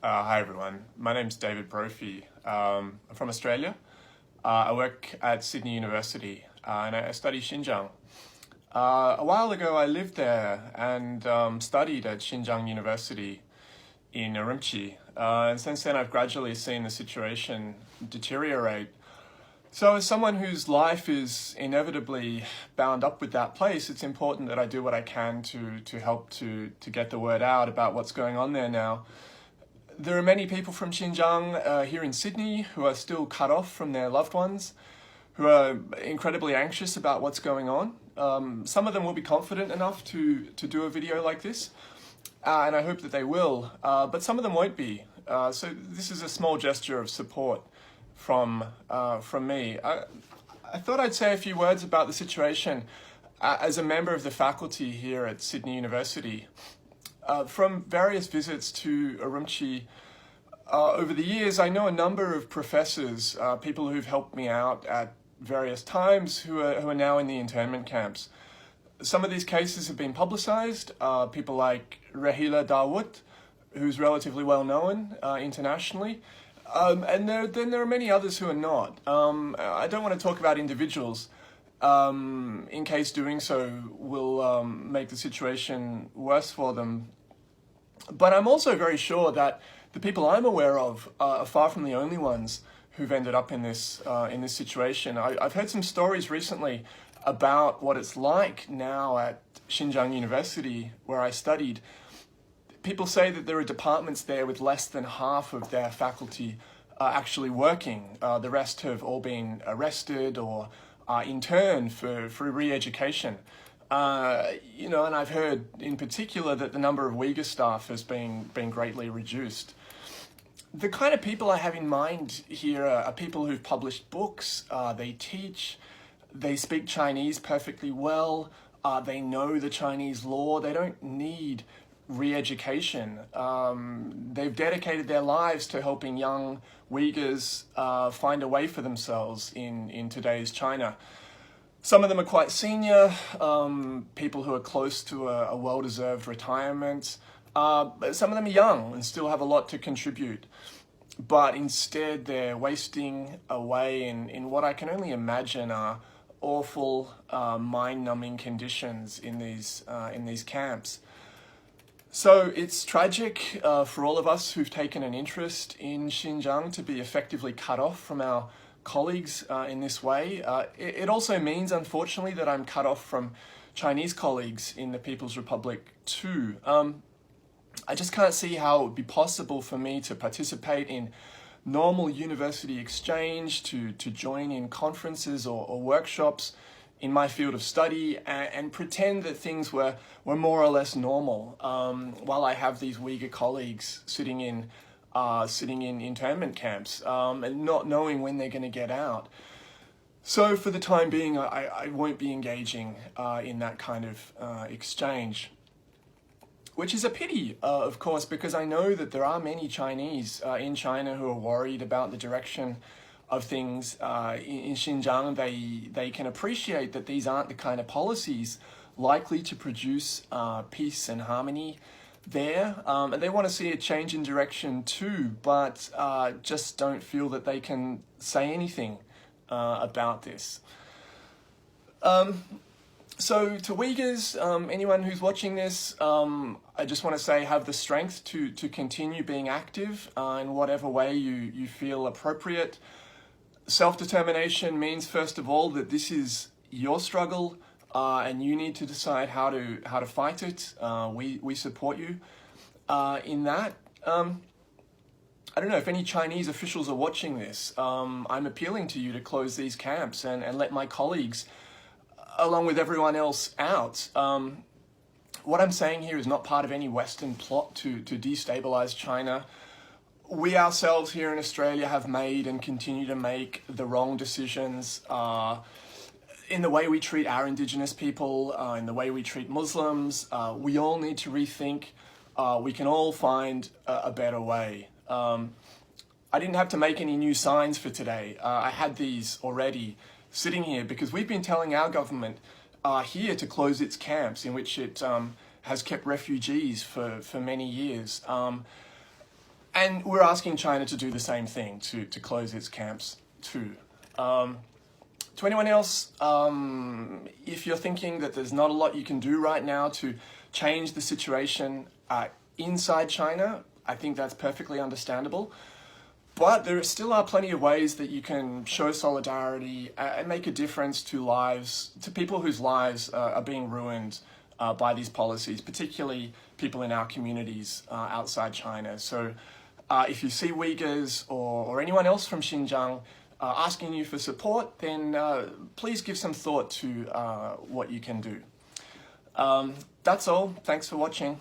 Hi everyone, my name's David Brophy. I'm from Australia. I work at Sydney University and I study Xinjiang. A while ago I lived there and studied at Xinjiang University in Urumqi. And since then I've gradually seen the situation deteriorate. So as someone whose life is inevitably bound up with that place, it's important that I do what I can to help to get the word out about what's going on there now. There are many people from Xinjiang here in Sydney who are still cut off from their loved ones, who are incredibly anxious about what's going on. Some of them will be confident enough to do a video like this, and I hope that they will, but some of them won't be. So this is a small gesture of support from me. I thought I'd say a few words about the situation as a member of the faculty here at Sydney University. From various visits to Urumqi over the years, I know a number of professors, people who've helped me out at various times, who are now in the internment camps. Some of these cases have been publicized. People like Rahila Dawood, who's relatively well known internationally, and then there are many others who are not. I don't want to talk about individuals, in case doing so will make the situation worse for them. But I'm also very sure that the people I'm aware of are far from the only ones who've ended up in this situation. I've heard some stories recently about what it's like now at Xinjiang University, where I studied. People say that there are departments there with less than half of their faculty actually working. The rest have all been arrested or interned for re-education. And I've heard in particular that the number of Uyghur staff has been greatly reduced. The kind of people I have in mind here are people who've published books, they teach, they speak Chinese perfectly well, they know the Chinese law, they don't need re-education. They've dedicated their lives to helping young Uyghurs find a way for themselves in today's China. Some of them are quite senior, people who are close to a well-deserved retirement. But some of them are young and still have a lot to contribute. But instead they're wasting away in what I can only imagine are awful, mind-numbing conditions in these camps. So it's tragic for all of us who've taken an interest in Xinjiang to be effectively cut off from our colleagues in this way. It also means, unfortunately, that I'm cut off from Chinese colleagues in the People's Republic too. I just can't see how it would be possible for me to participate in normal university exchange, to join in conferences or workshops in my field of study and pretend that things were more or less normal while I have these Uyghur colleagues sitting in internment camps and not knowing when they're going to get out. So for the time being, I won't be engaging in that kind of exchange, which is a pity, of course, because I know that there are many Chinese in China who are worried about the direction of things in Xinjiang. They can appreciate that these aren't the kind of policies likely to produce peace and harmony there, and they want to see a change in direction too, but just don't feel that they can say anything about this. So to Uyghurs, anyone who's watching this, I just want to say have the strength to continue being active in whatever way you feel appropriate. Self-determination means, first of all, that this is your struggle, and you need to decide how to fight it. We support you in that. I don't know if any Chinese officials are watching this. I'm appealing to you to close these camps and let my colleagues, along with everyone else, out. What I'm saying here is not part of any Western plot to destabilize China. We ourselves here in Australia have made and continue to make the wrong decisions in the way we treat our Indigenous people, in the way we treat Muslims. We all need to rethink. We can all find a better way. I didn't have to make any new signs for today. I had these already sitting here because we've been telling our government here to close its camps in which it has kept refugees for many years. And we're asking China to do the same thing, to close its camps too. To anyone else, if you're thinking that there's not a lot you can do right now to change the situation inside China, I think that's perfectly understandable. But there still are plenty of ways that you can show solidarity and make a difference to people whose lives are being ruined by these policies, particularly people in our communities outside China. So if you see Uyghurs or anyone else from Xinjiang asking you for support, then please give some thought to what you can do. That's all. Thanks for watching.